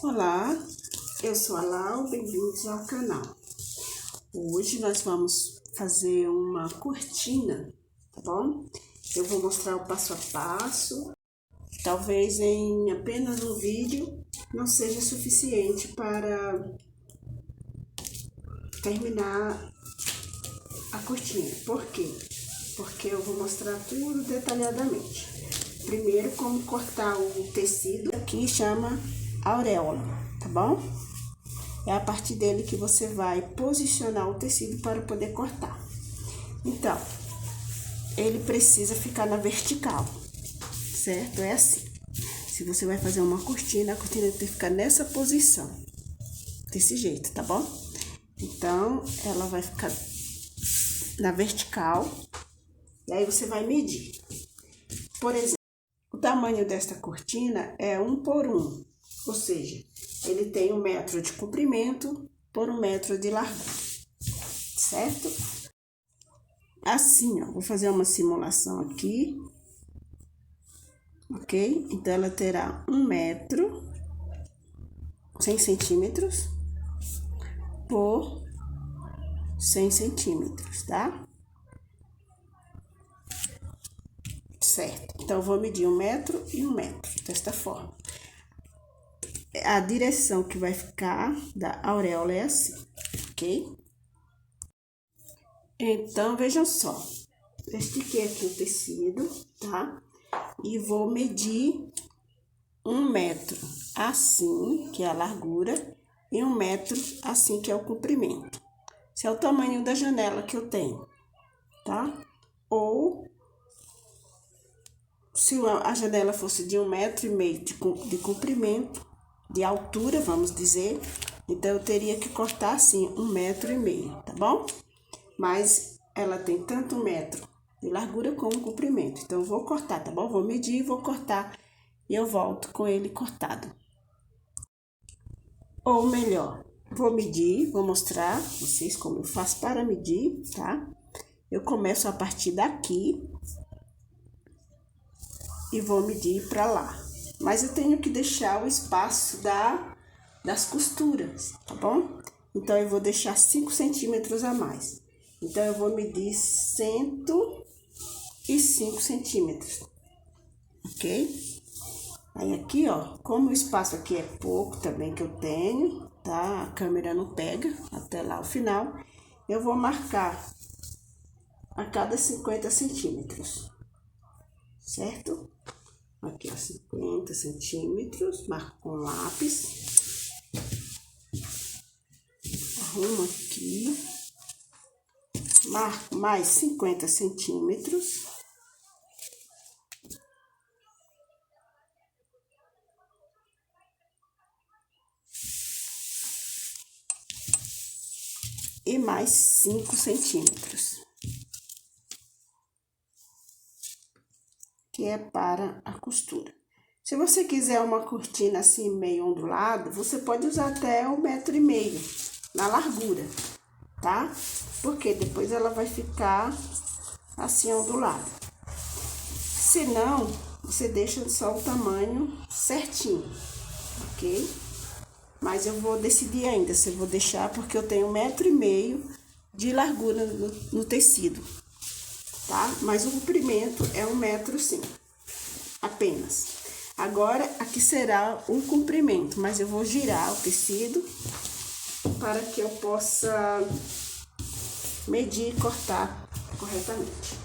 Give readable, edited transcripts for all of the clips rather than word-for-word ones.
Olá, eu sou a Lau, bem-vindos ao canal. Hoje nós vamos fazer uma cortina, tá bom? Eu vou mostrar o passo a passo. Talvez em apenas um vídeo não seja suficiente para terminar a cortina. Por quê? Porque eu vou mostrar tudo detalhadamente. Primeiro, como cortar o tecido, aqui chama auréola, tá bom? É a partir dele que você vai posicionar o tecido para poder cortar. Então, ele precisa ficar na vertical, certo? É assim. Se você vai fazer uma cortina, a cortina tem que ficar nessa posição, desse jeito, tá bom? Então, ela vai ficar na vertical, e aí você vai medir. Por exemplo, o tamanho desta cortina é 1 por 1, ou seja, ele tem 1 metro de comprimento por 1 metro de largura, certo? Assim, ó, vou fazer uma simulação aqui, ok? Então, ela terá 1 metro, 100 centímetros, por 100 centímetros, tá? Certo. Então, eu vou medir 1 metro e 1 metro, desta forma. A direção que vai ficar da auréola é assim, ok? Então, vejam só. Eu estiquei aqui o tecido, tá? E vou medir 1 metro assim, que é a largura, e 1 metro assim, que é o comprimento. Esse é o tamanho da janela que eu tenho, tá? Ou, se a janela fosse de 1,5 metro de comprimento, de altura, vamos dizer, então eu teria que cortar assim, 1,5 metro, tá bom? Mas ela tem tanto 1 metro de largura como comprimento, então eu vou cortar, tá bom? Vou medir, vou cortar e eu volto com ele cortado. Ou melhor, vou medir, vou mostrar vocês como eu faço para medir, tá? Eu começo a partir daqui e vou medir para lá. Mas eu tenho que deixar o espaço das costuras, tá bom? Então, eu vou deixar 5 centímetros a mais. Então, eu vou medir 105 centímetros, ok? Aí, aqui, ó, como o espaço aqui é pouco também que eu tenho, tá? A câmera não pega até lá o final. Eu vou marcar a cada 50 centímetros, certo? Aqui, ó, 50 centímetros, marco com lápis. Arrumo aqui. Marco mais 50 centímetros. E mais 5 centímetros. Que é para a costura. Se você quiser uma cortina assim meio ondulado, você pode usar até 1,5 metro na largura, tá? Porque depois ela vai ficar assim ondulada. Se não, você deixa só o tamanho certinho, ok? Mas eu vou decidir ainda se eu vou deixar, porque eu tenho 1,5 metro de largura no tecido, tá? Mas o comprimento é 1 metro sim, apenas. Agora, aqui será o comprimento, mas eu vou girar o tecido para que eu possa medir e cortar corretamente.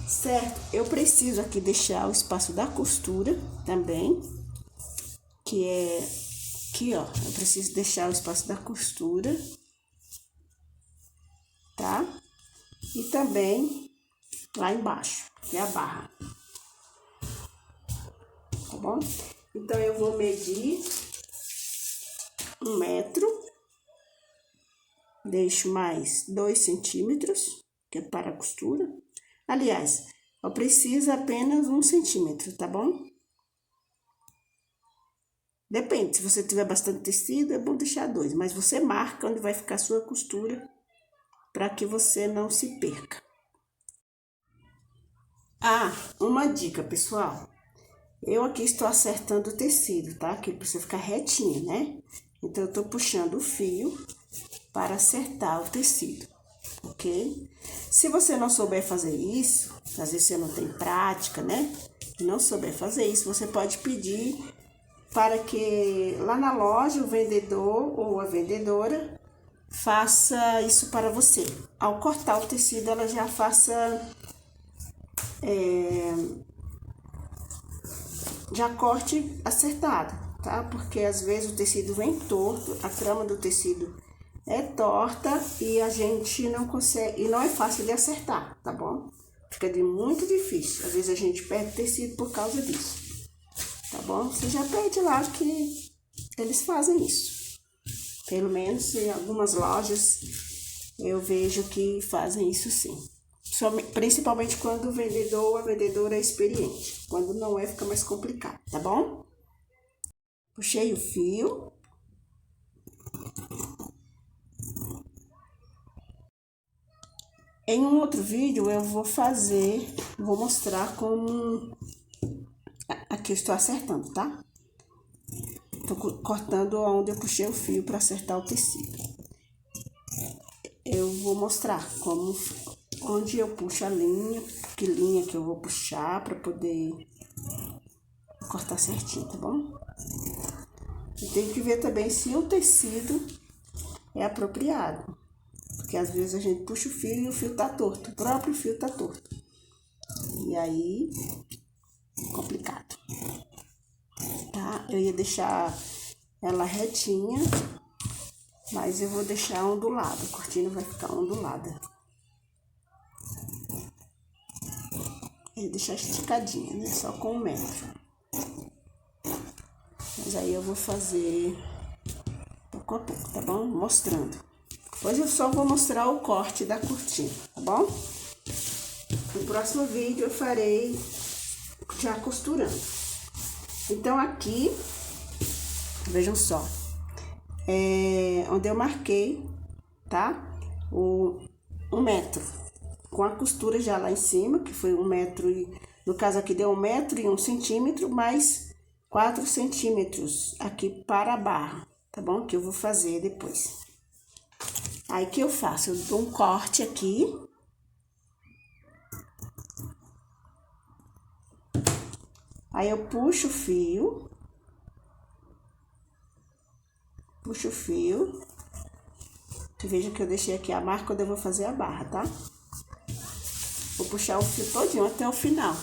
Certo? Eu preciso aqui deixar o espaço da costura também, que é aqui, ó. Eu preciso deixar o espaço da costura, tá? E também lá embaixo, que é a barra. Tá bom? Então, eu vou medir 1 metro, deixo mais 2 centímetros, que é para a costura. Aliás, eu preciso apenas 1 centímetro, tá bom? Depende, se você tiver bastante tecido, é bom deixar 2, mas você marca onde vai ficar a sua costura para que você não se perca. Ah, uma dica, pessoal. Eu aqui estou acertando o tecido, tá? Que precisa ficar retinho, né? Então, eu tô puxando o fio para acertar o tecido, ok? Se você não souber fazer isso, às vezes você não tem prática, né? E não souber fazer isso, você pode pedir para que lá na loja o vendedor ou a vendedora faça isso para você. Ao cortar o tecido, ela já faça... já corte acertado, tá? Porque às vezes o tecido vem torto, a trama do tecido é torta e a gente não consegue, e não é fácil de acertar, tá bom? Fica muito difícil, às vezes a gente perde tecido por causa disso, tá bom? Você já pede lá que eles fazem isso. Pelo menos em algumas lojas eu vejo que fazem isso sim. Principalmente quando o vendedor ou a vendedora é experiente. Quando não é, fica mais complicado, tá bom? Puxei o fio. Em um outro vídeo eu vou mostrar como... Aqui eu estou acertando, tá? Tô cortando onde eu puxei o fio para acertar o tecido. Eu vou mostrar onde eu puxo a linha, que linha que eu vou puxar para poder cortar certinho, tá bom? Eu tenho que ver também se o tecido é apropriado, porque às vezes a gente puxa o fio e o fio tá torto, o próprio fio tá torto. E aí, complicado, tá? Eu ia deixar ela retinha, mas eu vou deixar ondulada, a cortina vai ficar ondulada. Eu ia deixar esticadinha, né? Só com 1 metro. Mas aí eu vou fazer pouco a pouco, tá bom? Mostrando. Hoje eu só vou mostrar o corte da cortina, tá bom? No próximo vídeo eu farei já costurando. Então aqui, vejam só, onde eu marquei, tá? O 1 metro, com a costura já lá em cima, que foi 1 metro e... No caso aqui deu 1 metro e 1 centímetro, mais 4 centímetros aqui para a barra, tá bom? Que eu vou fazer depois. Aí, o que eu faço? Eu dou um corte aqui. Aí, eu puxo o fio. Puxo o fio. Você veja que eu deixei aqui a marca quando eu vou fazer a barra, tá? Vou puxar o fio todinho até o final.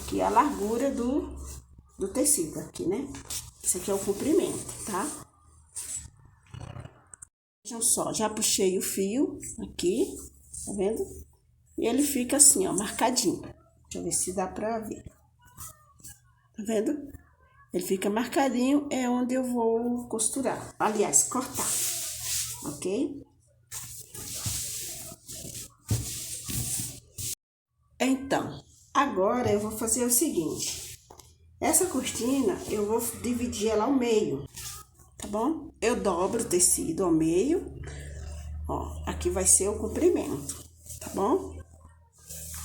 Aqui é a largura do tecido, aqui, né? Esse aqui é o comprimento, tá? Vejam só, já puxei o fio aqui, tá vendo? E ele fica assim, ó, marcadinho. Deixa eu ver se dá pra ver. Tá vendo? Ele fica marcadinho, é onde eu vou costurar. Aliás, cortar, ok? Então, agora eu vou fazer o seguinte. Essa cortina, eu vou dividir ela ao meio, tá bom? Eu dobro o tecido ao meio. Ó, aqui vai ser o comprimento, tá bom?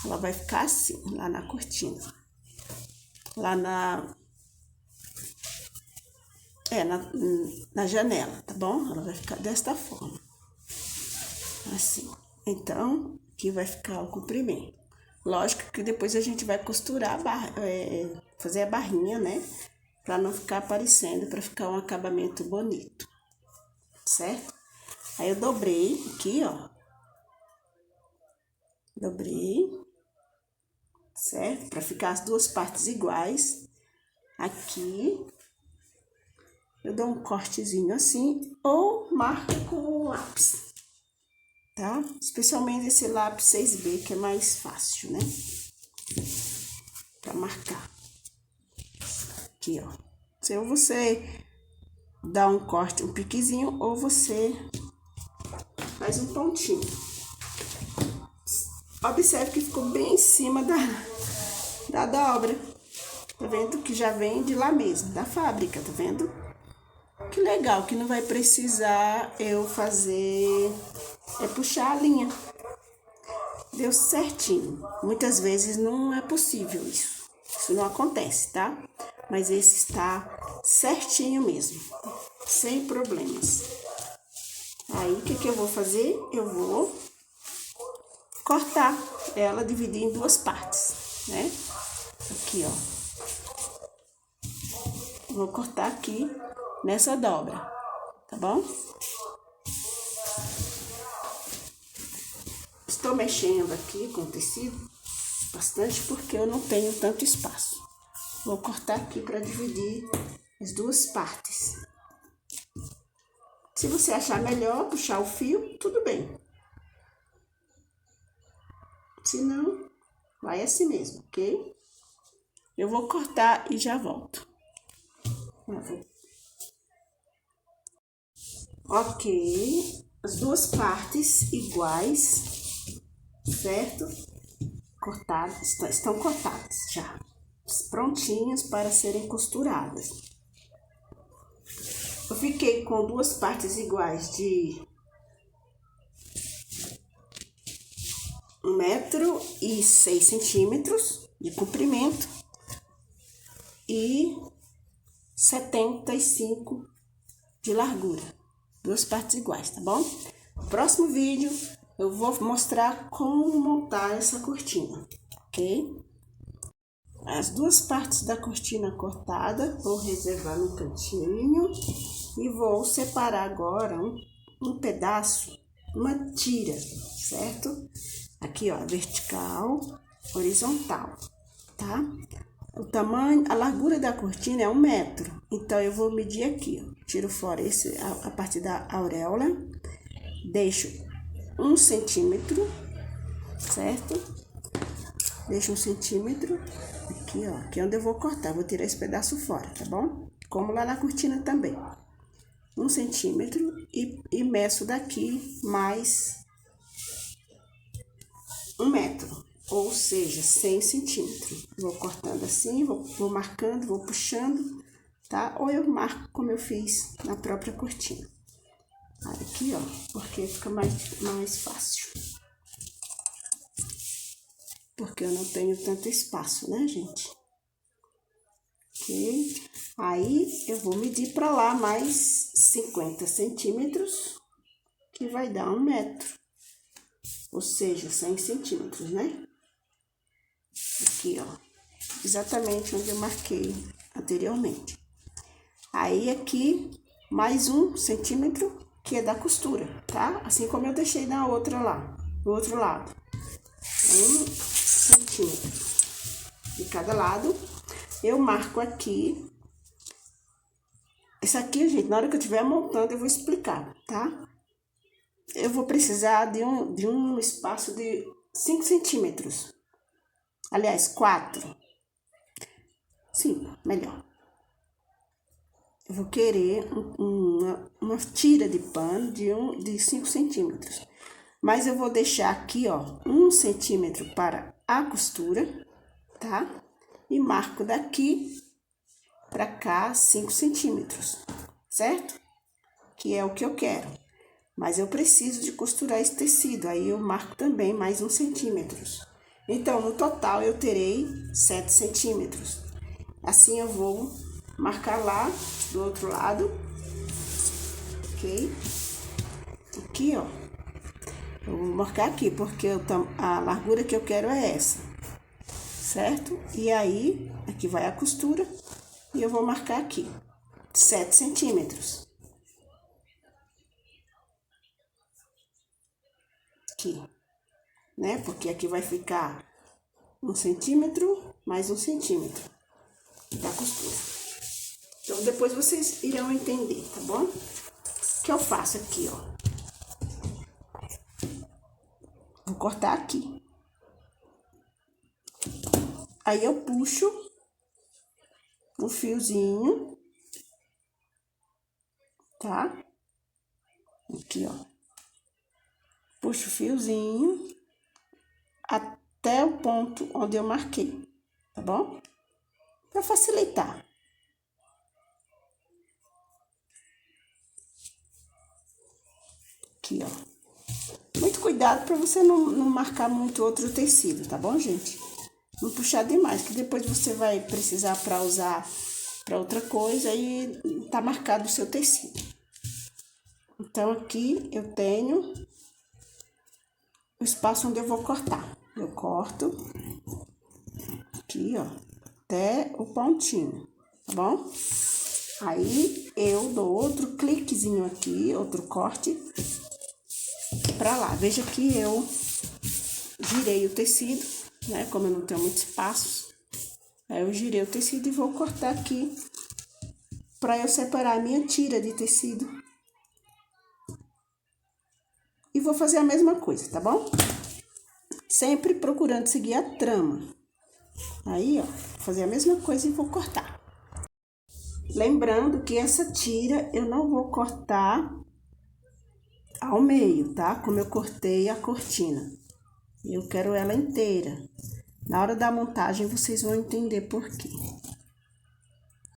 Ela vai ficar assim, lá na cortina. Lá na janela, tá bom? Ela vai ficar desta forma. Assim. Então, aqui vai ficar o comprimento. Lógico que depois a gente vai costurar a barra, fazer a barrinha, né? Pra não ficar aparecendo, pra ficar um acabamento bonito. Certo? Aí eu dobrei aqui, ó. Dobrei. Certo? Pra ficar as duas partes iguais. Aqui. Eu dou um cortezinho assim, ou marco com lápis, tá? Especialmente esse lápis 6B, que é mais fácil, né? Pra marcar. Aqui, ó. Ou você dá um corte, um piquezinho, ou você faz um pontinho. Observe que ficou bem em cima da dobra. Tá vendo? Que já vem de lá mesmo, da fábrica, tá vendo? Que legal, que não vai precisar eu fazer, puxar a linha. Deu certinho. Muitas vezes não é possível isso. Isso não acontece, tá? Mas esse está certinho mesmo, sem problemas. Aí, o que eu vou fazer? Eu vou cortar ela, dividir em duas partes, né? Aqui, ó. Vou cortar aqui nessa dobra, tá bom? Estou mexendo aqui com o tecido bastante porque eu não tenho tanto espaço. Vou cortar aqui para dividir as duas partes. Se você achar melhor puxar o fio, tudo bem. Se não, vai assim mesmo, ok? Eu vou cortar e já volto. Ok, as duas partes iguais, certo? Cortadas, estão cortadas já, prontinhas para serem costuradas. Eu fiquei com duas partes iguais de 1,06 m de comprimento e 75 de largura. Duas partes iguais, tá bom? No próximo vídeo eu vou mostrar como montar essa cortina, ok? As duas partes da cortina cortada, vou reservar no cantinho e vou separar agora um pedaço, uma tira, certo? Aqui, ó, vertical, horizontal, tá? O tamanho, a largura da cortina é 1 metro, então eu vou medir aqui, ó. Tiro fora a parte da auréola, deixo 1 centímetro, certo? Deixo 1 centímetro aqui, ó, que é onde eu vou cortar, vou tirar esse pedaço fora, tá bom? Como lá na cortina também. 1 centímetro e meço daqui mais 1 metro, ou seja, 100 centímetros. Vou cortando assim, vou marcando, vou puxando, tá? Ou eu marco como eu fiz na própria cortina. Aqui, ó, porque fica mais fácil. Porque eu não tenho tanto espaço, né, gente? Ok? Aí, eu vou medir pra lá mais 50 centímetros, que vai dar 1 metro. Ou seja, 100 centímetros, né? Aqui, ó. Exatamente onde eu marquei anteriormente. Aí, aqui, mais 1 centímetro, que é da costura, tá? Assim como eu deixei na outra lá, do outro lado. 1 centímetro de cada lado. Eu marco aqui. Isso aqui, gente, na hora que eu estiver montando, eu vou explicar, tá? Eu vou precisar de um espaço de 5 centímetros. Aliás, 4. 5, melhor. Eu vou querer uma tira de pano de 5 centímetros. Mas eu vou deixar aqui, ó, 1 centímetro para a costura, tá? E marco daqui para cá 5 centímetros, certo? Que é o que eu quero. Mas eu preciso de costurar esse tecido, aí eu marco também mais 1 centímetro. Então, no total, eu terei 7 centímetros. Assim, eu vou marcar lá do outro lado, ok? Aqui, ó. Eu vou marcar aqui, porque a largura que eu quero é essa, certo? E aí, aqui vai a costura e eu vou marcar aqui, 7 centímetros. Aqui, né? Porque aqui vai ficar 1 centímetro mais 1 centímetro da costura. Então, depois vocês irão entender, tá bom? O que eu faço aqui, ó. Vou cortar aqui. Aí, eu puxo um fiozinho, tá? Aqui, ó. Puxo o fiozinho até o ponto onde eu marquei, tá bom? Pra facilitar. Aqui, ó. Muito cuidado para você não marcar muito outro tecido, tá bom, gente? não puxar demais, que depois você vai precisar para usar para outra coisa e tá marcado o seu tecido. Então, aqui eu tenho o espaço onde eu vou cortar. Eu corto aqui, ó, até o pontinho, tá bom? Aí, eu dou outro cliquezinho aqui, outro corte pra lá. Veja que eu girei o tecido, né? Como eu não tenho muito espaço, aí eu girei o tecido e vou cortar aqui pra eu separar a minha tira de tecido. E vou fazer a mesma coisa, tá bom? Sempre procurando seguir a trama. Aí, ó, vou fazer a mesma coisa e vou cortar. Lembrando que essa tira eu não vou cortar ao meio, tá? Como eu cortei a cortina. Eu quero ela inteira. Na hora da montagem, vocês vão entender por quê.